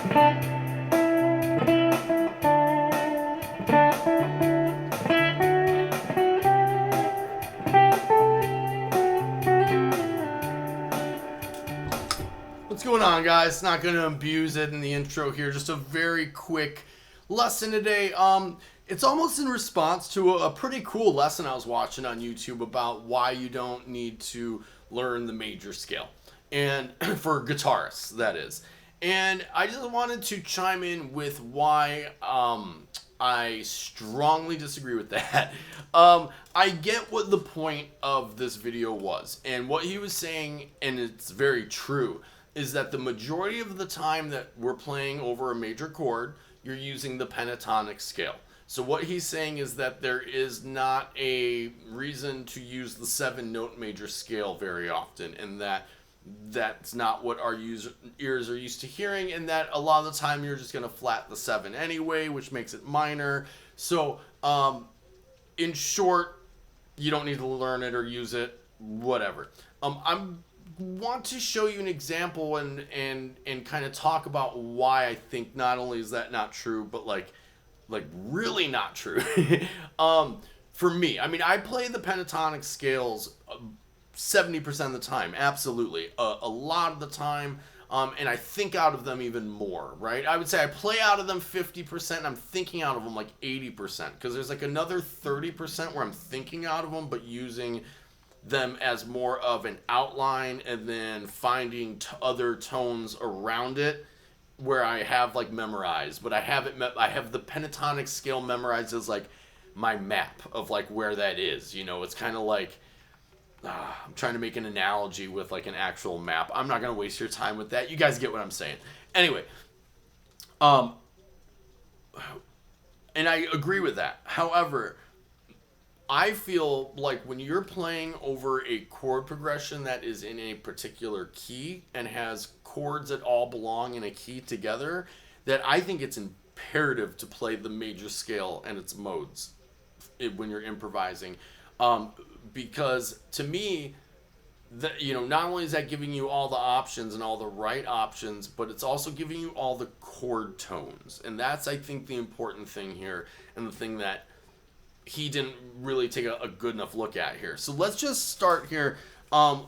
What's going on, guys? Not going to abuse it in the intro here. Just a very quick lesson today. It's almost in response to a pretty cool lesson I was watching on YouTube about why you don't need to learn the major scale, and for guitarists, that is. And I just wanted to chime in with why I strongly disagree with that. I get what the point of this video was, and what he was saying, and it's very true, is that the majority of the time that we're playing over a major chord, you're using the pentatonic scale. So what he's saying is that there is not a reason to use the 7-note major scale very often, and that's not what our ears are used to hearing, and that a lot of the time you're just going to flat the 7 anyway, which makes it minor. So in short, you don't need to learn it or use it, whatever. I want to show you an example and kind of talk about why I think not only is that not true, but like really not true. For me, I mean, I play the pentatonic scales 70% of the time, absolutely. A lot of the time, and I think out of them even more, right? I would say I play out of them 50%, and I'm thinking out of them like 80%, because there's like another 30% where I'm thinking out of them, but using them as more of an outline, and then finding other tones around it where I have like memorized, but I have the pentatonic scale memorized as like my map of like where that is. You know, it's kind of like I'm trying to make an analogy with like an actual map. I'm not gonna waste your time with that. You guys get what I'm saying. Anyway, and I agree with that. However, I feel like when you're playing over a chord progression that is in a particular key and has chords that all belong in a key together, that I think it's imperative to play the major scale and its modes when you're improvising. Because to me, not only is that giving you all the options and all the right options, but it's also giving you all the chord tones. And that's, I think, the important thing here, and the thing that he didn't really take a good enough look at here. So let's just start here.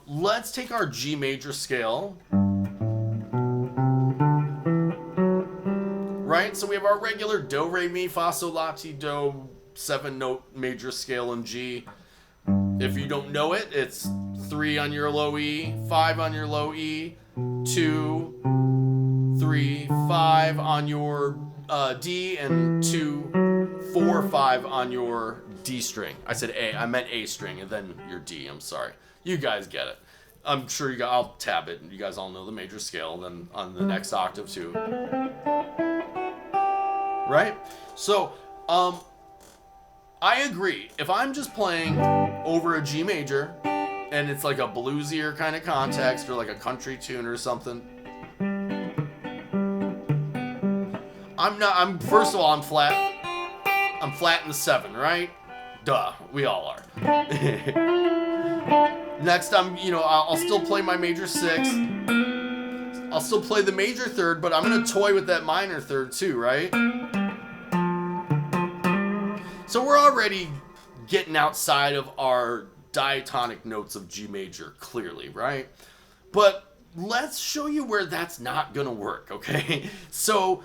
Let's take our G major scale. Right? So we have our regular do, re, mi, fa, sol, la, ti, do 7-note major scale in G. If you don't know it, it's 3 on your low E, 5 on your low E, 2, 3, 5 on your D, and 2, 4, 5 on your D string. I said A, I meant A string, and then your D. I'm sorry. You guys get it. I'm sure I'll tab it, and you guys all know the major scale, then on the next octave too. Right? So, I agree. If I'm just playing over a G major, and it's like a bluesier kind of context, or like a country tune or something, first of all, I'm flat. I'm flat in the 7, right? Duh, we all are. Next, I'll still play my major 6. I'll still play the major 3rd, but I'm gonna toy with that minor 3rd too, right? So we're already getting outside of our diatonic notes of G major, clearly, right? But let's show you where that's not gonna work, okay? So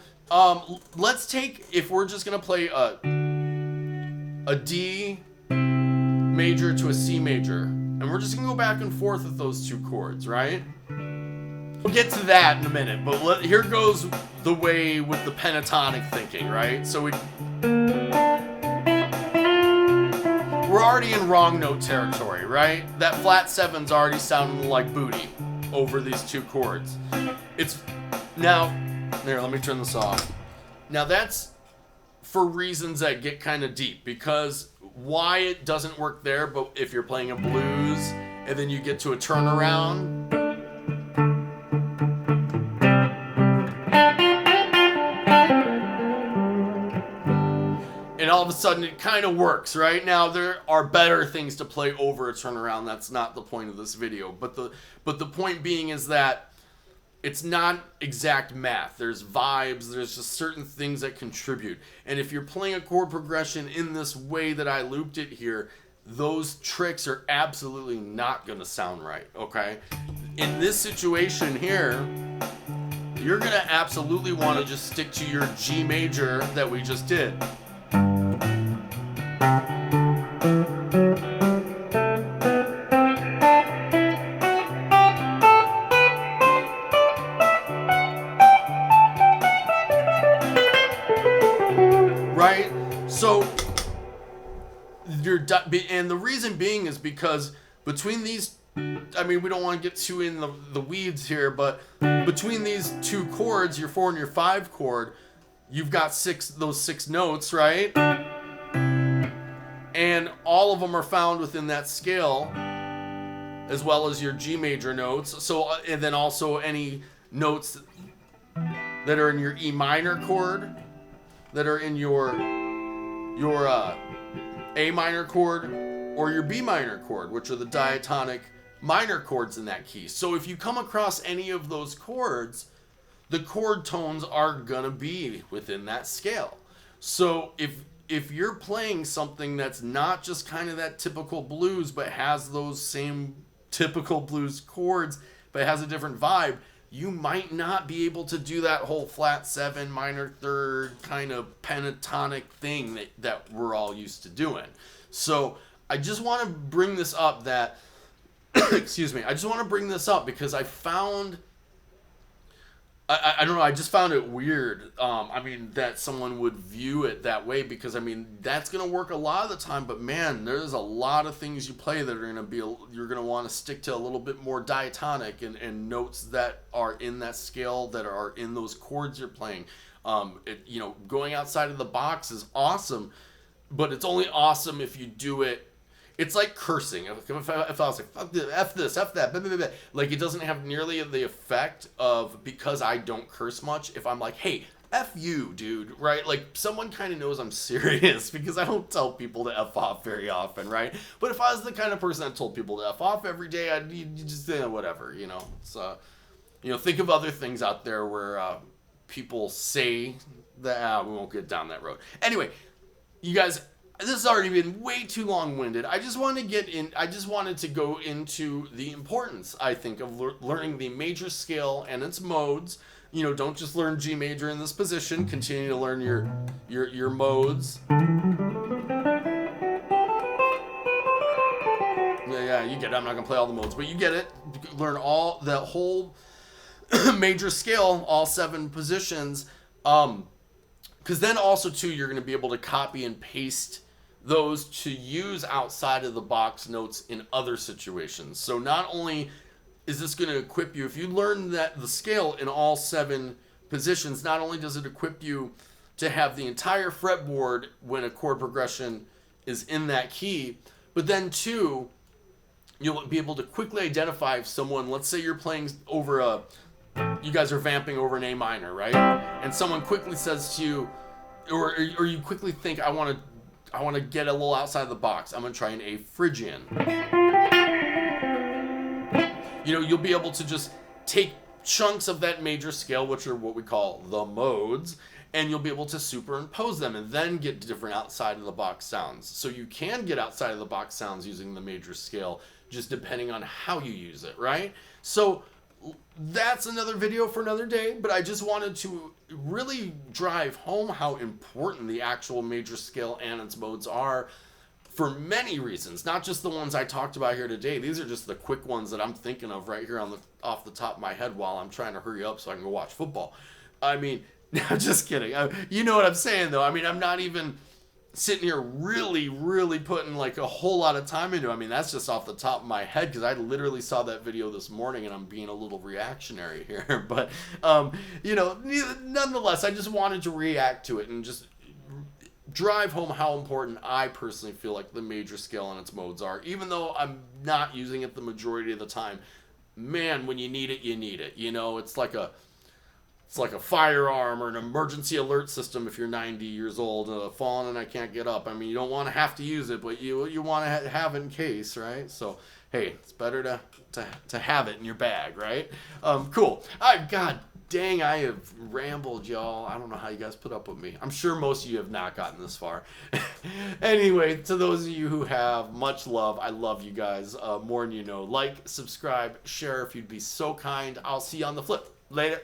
let's take, if we're just gonna play a D major to a C major, and we're just gonna go back and forth with those two chords, right? We'll get to that in a minute, but here goes the way with the pentatonic thinking, right? So we're already in wrong note territory, right? That flat 7's already sounding like booty over these two chords. There, let me turn this off. Now that's for reasons that get kind of deep, because why it doesn't work there, but if you're playing a blues and then you get to a turnaround, and all of a sudden it kind of works, right? Now there are better things to play over a turnaround. That's not the point of this video, but the point being is that it's not exact math. There's vibes, there's just certain things that contribute. And if you're playing a chord progression in this way that I looped it here, those tricks are absolutely not going to sound right, okay? In this situation here, you're going to absolutely want to just stick to your G major that we just did. Right? So, and the reason being is because between these, I mean, we don't want to get too in the weeds here, but between these two chords, your 4 and your 5 chord, you've got those 6 notes, right? And all of them are found within that scale, as well as your G major notes. So, and then also any notes that are in your E minor chord, that are in your A minor chord, or your B minor chord, which are the diatonic minor chords in that key. So if you come across any of those chords, the chord tones are gonna be within that scale. So if you're playing something that's not just kind of that typical blues, but has those same typical blues chords, but has a different vibe, you might not be able to do that whole flat 7 minor third kind of pentatonic thing that we're all used to doing. So I just want to bring this up that excuse me, I just want to bring this up because I found I don't know, I just found it weird, I mean, that someone would view it that way, because, I mean, that's going to work a lot of the time, but, man, there's a lot of things you play that are going to be, you're going to want to stick to a little bit more diatonic and notes that are in that scale, that are in those chords you're playing. You know, going outside of the box is awesome, but it's only awesome if you do it. It's like cursing. If I was like, fuck this, F this, F that, blah, blah, blah. Like, it doesn't have nearly the effect of, because I don't curse much, if I'm like, hey, F you, dude, right? Like, someone kind of knows I'm serious because I don't tell people to F off very often, right? But if I was the kind of person that told people to F off every day, I'd just, whatever, you know? So, you know, think of other things out there where people say that, we won't get down that road. Anyway, you guys, this has already been way too long-winded. I just wanted to go into the importance, I think, of learning the major scale and its modes. You know, don't just learn G major in this position. Continue to learn your modes. Yeah, you get it. I'm not gonna play all the modes, but you get it. Learn the whole major scale, all 7 positions. Because then also too, you're gonna be able to copy and paste those to use outside of the box notes in other situations. So not only is this going to equip you, if you learn that the scale in all 7 positions, not only does it equip you to have the entire fretboard when a chord progression is in that key, but then too, you'll be able to quickly identify if someone, let's say you're playing over you guys are vamping over an A minor, right? And someone quickly says to you, or you quickly think, I want to get a little outside of the box. I'm going to try an A Phrygian. You know, you'll be able to just take chunks of that major scale, which are what we call the modes, and you'll be able to superimpose them and then get different outside of the box sounds. So you can get outside of the box sounds using the major scale, just depending on how you use it, right? So that's another video for another day, but I just wanted to really drive home how important the actual major scale and its modes are for many reasons, not just the ones I talked about here today. These are just the quick ones that I'm thinking of right here off the top of my head while I'm trying to hurry up so I can go watch football. I mean, just kidding. You know what I'm saying, though. I mean, I'm not even sitting here really putting like a whole lot of time into it. I mean, that's just off the top of my head because I literally saw that video this morning and I'm being a little reactionary here. But, you know, nonetheless, I just wanted to react to it and just drive home how important I personally feel like the major scale and its modes are. Even though I'm not using it the majority of the time, man, when you need it, you need it. You know, it's like a firearm or an emergency alert system if you're 90 years old, fallen and I can't get up. I mean, you don't want to have to use it, but you want to have it in case, right? So hey, it's better to have it in your bag, right? Cool. God dang, I have rambled, y'all. I don't know how you guys put up with me. I'm sure most of you have not gotten this far. Anyway, to those of you who have, much love. I love you guys more than you know. Like, subscribe, share if you'd be so kind. I'll see you on the flip. Later.